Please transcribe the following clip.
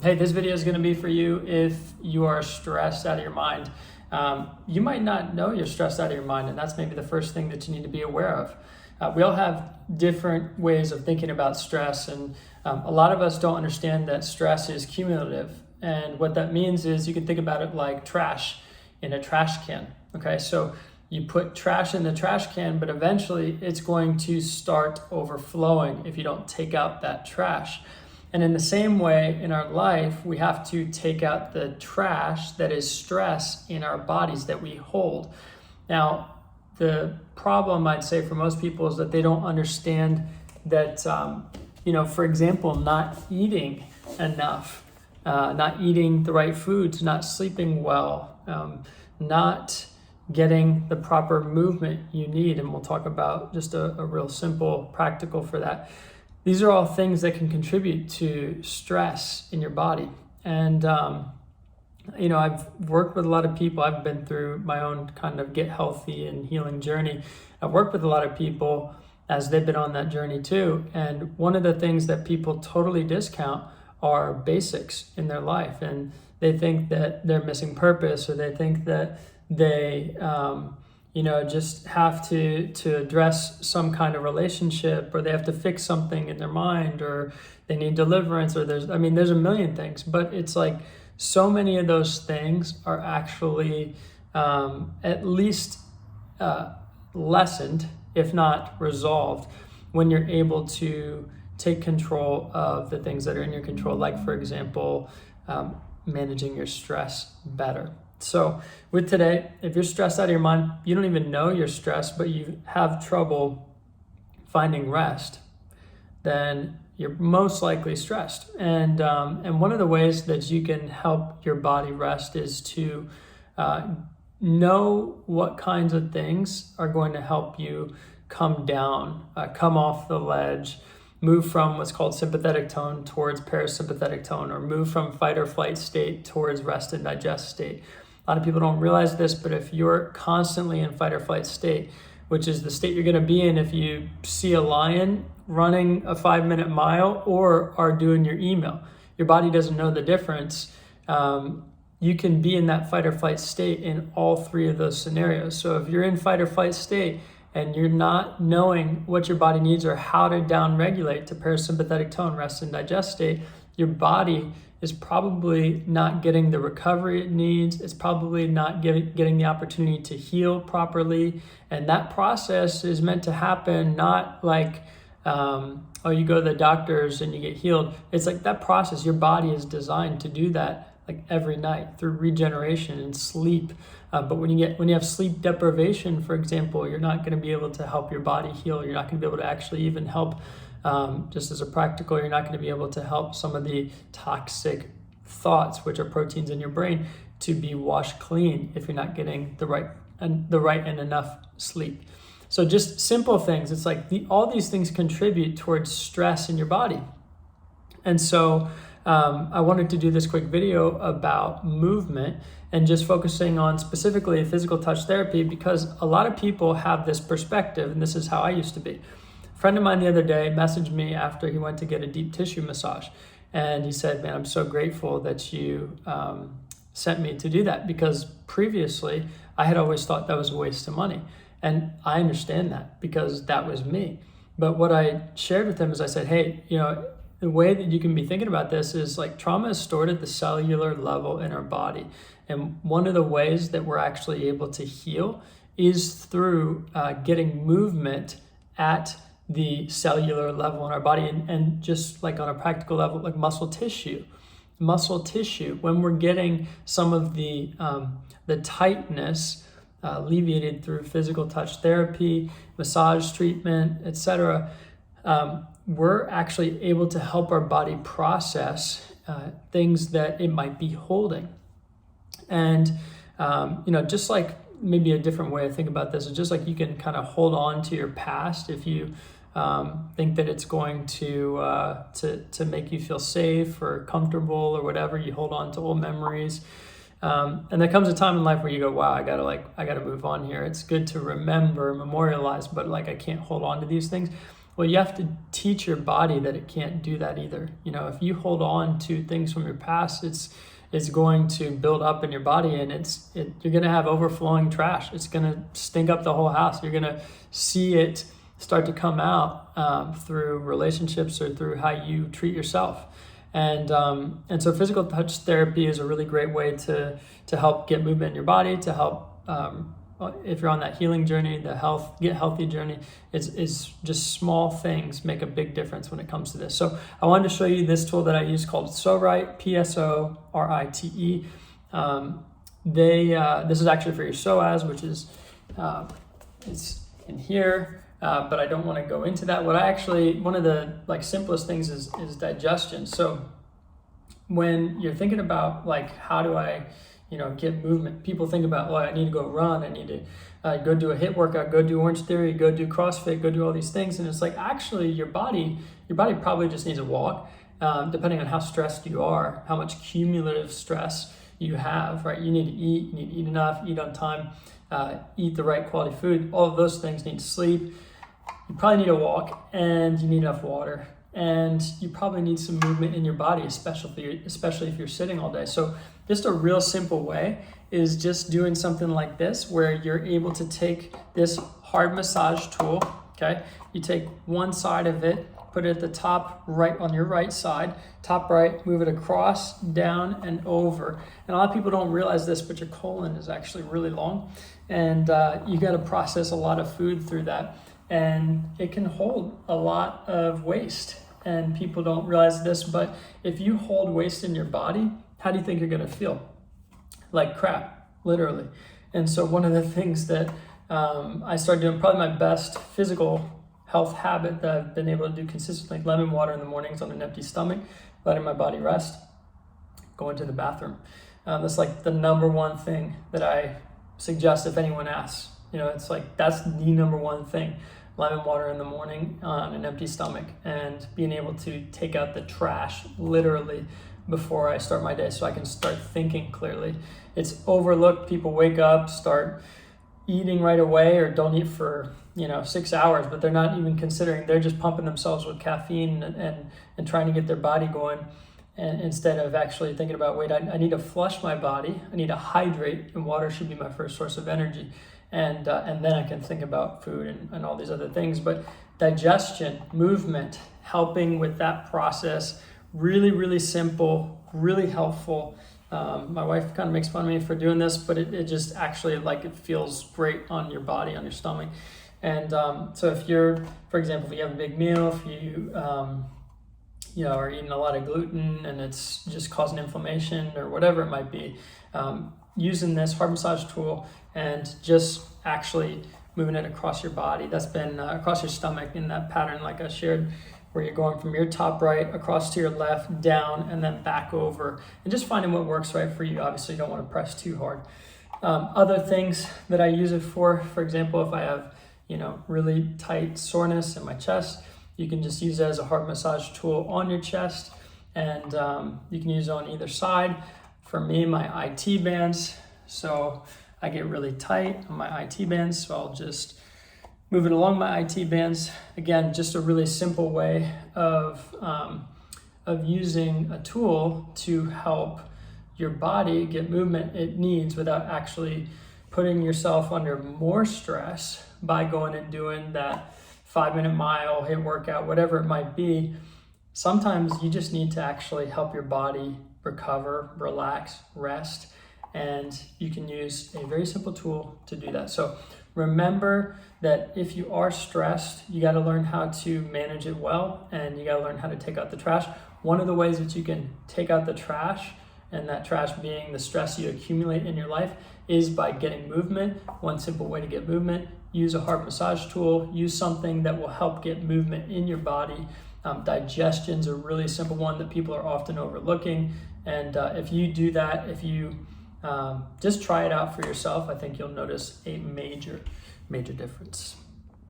Hey, this video is going to be for you if you are stressed out of your mind. You might not know you're stressed out of your mind, and that's maybe the first thing that you need to be aware of. We all have different ways of thinking about stress, and a lot of us don't understand that stress is cumulative. And what that means is you can think about it like trash in a trash can. Okay, so you put trash in the trash can, but eventually it's going to start overflowing if you don't take out that trash. And in the same way, in our life, we have to take out the trash that is stress in our bodies that we hold. Now, the problem I'd say for most people is that they don't understand that, for example, not eating enough, not eating the right foods, not sleeping well, not getting the proper movement you need. And we'll talk about just a real simple practical for that. These are all things that can contribute to stress in your body. And, I've worked with a lot of people. I've been through my own kind of get healthy and healing journey. I've worked with a lot of people as they've been on that journey too. And one of the things that people totally discount are basics in their life. And they think that they're missing purpose, or they think that they, just have to address some kind of relationship, or they have to fix something in their mind, or they need deliverance, or there's a million things. But it's like so many of those things are actually at least lessened, if not resolved, when you're able to take control of the things that are in your control, like, for example, managing your stress better. So with today, if you're stressed out of your mind, you don't even know you're stressed, but you have trouble finding rest, then you're most likely stressed. And one of the ways that you can help your body rest is to know what kinds of things are going to help you come down, come off the ledge, move from what's called sympathetic tone towards parasympathetic tone, or move from fight or flight state towards rest and digest state. A lot of people don't realize this, but if you're constantly in fight or flight state, which is the state you're going to be in if you see a lion running a 5-minute mile or are doing your email, your body doesn't know the difference. You can be in that fight or flight state in all three of those scenarios. So if you're in fight or flight state and you're not knowing what your body needs or how to down-regulate to parasympathetic tone, rest and digest state, your body is probably not getting the recovery it needs. It's probably not getting the opportunity to heal properly. And that process is meant to happen not like, you go to the doctors and you get healed. It's like that process, your body is designed to do that like every night through regeneration and sleep. But when you have sleep deprivation, for example, you're not going to be able to help your body heal. You're not going to be able to actually even help. Just as a practical, you're not going to be able to help some of the toxic thoughts, which are proteins in your brain, to be washed clean if you're not getting the right and enough sleep. So just simple things. It's like all these things contribute towards stress in your body. And so I wanted to do this quick video about movement and just focusing on specifically physical touch therapy, because a lot of people have this perspective, and this is how I used to be. A friend of mine the other day messaged me after he went to get a deep tissue massage. And he said, "Man, I'm so grateful that you sent me to do that, because previously I had always thought that was a waste of money." And I understand that, because that was me. But what I shared with him is I said, hey, the way that you can be thinking about this is like trauma is stored at the cellular level in our body. And one of the ways that we're actually able to heal is through getting movement at the cellular level in our body, and just like on a practical level, like muscle tissue, when we're getting some of the tightness alleviated through physical touch therapy, massage treatment, etc., we're actually able to help our body process things that it might be holding. And just like maybe a different way of thinking about this is just like you can kind of hold on to your past if you think that it's going to make you feel safe or comfortable or whatever. You hold on to old memories, and there comes a time in life where you go, "Wow, I gotta move on here." It's good to remember, memorialize, but like I can't hold on to these things. Well, you have to teach your body that it can't do that either. You know, if you hold on to things from your past, it's going to build up in your body, and you're going to have overflowing trash. It's going to stink up the whole house. You're going to see it start to come out through relationships or through how you treat yourself. And so physical touch therapy is a really great way to help get movement in your body, to help if you're on that healing journey, the get healthy journey. Is just small things make a big difference when it comes to this. So I wanted to show you this tool that I use called Psorite, Psorite. This is actually for your psoas, which is it's in here. But I don't want to go into that. One of the simplest things is digestion. So when you're thinking about how do I, get movement, people think about, I need to go run, I need to go do a HIIT workout, go do Orange Theory, go do CrossFit, go do all these things. And it's actually your body probably just needs a walk, depending on how stressed you are, how much cumulative stress you have, right? You need to eat enough, eat on time, eat the right quality food. All of those things need sleep. You probably need a walk, and you need enough water, and you probably need some movement in your body, especially if you're sitting all day. So just a real simple way is just doing something like this, where you're able to take this hard massage tool, okay? You take one side of it, put it at the top right on your right side, top right, move it across, down, and over. And a lot of people don't realize this, but your colon is actually really long, and you got to process a lot of food through that. And it can hold a lot of waste, and people don't realize this, but if you hold waste in your body, how do you think you're going to feel? Like crap, literally. And so one of the things that I started doing, probably my best physical health habit that I've been able to do consistently, lemon water in the mornings on an empty stomach, letting my body rest, going to the bathroom. That's the number one thing that I suggest if anyone asks. It's that's the number one thing. Lemon water in the morning on an empty stomach, and being able to take out the trash literally before I start my day so I can start thinking clearly. It's overlooked. People wake up, start eating right away, or don't eat for 6 hours, but they're not even considering. They're just pumping themselves with caffeine and trying to get their body going, and instead of actually thinking about, I need to flush my body, I need to hydrate, and water should be my first source of energy. And then I can think about food and all these other things. But digestion, movement, helping with that process, really, really simple, really helpful. My wife kind of makes fun of me for doing this, but it just actually it feels great on your body, on your stomach. And so if you're, for example, if you have a big meal, if you are eating a lot of gluten and it's just causing inflammation or whatever it might be, using this hard massage tool and just actually moving it across your body. That's been across your stomach in that pattern like I shared, where you're going from your top right across to your left, down, and then back over, and just finding what works right for you. Obviously, you don't want to press too hard. Other things that I use it for example, if I have really tight soreness in my chest, you can just use it as a hard massage tool on your chest, and you can use it on either side. For me, my IT bands, so I get really tight on my IT bands, so I'll just move it along my IT bands. Again, just a really simple way of using a tool to help your body get movement it needs without actually putting yourself under more stress by going and doing that 5-minute mile, HIIT workout, whatever it might be. Sometimes you just need to actually help your body recover, relax, rest, and you can use a very simple tool to do that. So remember that if you are stressed, you got to learn how to manage it well, and you got to learn how to take out the trash. One of the ways that you can take out the trash, and that trash being the stress you accumulate in your life, is by getting movement. One simple way to get movement: use a hard massage tool, use something that will help get movement in your body. Digestion's a really simple one that people are often overlooking. And if you do that, if you just try it out for yourself, I think you'll notice a major difference.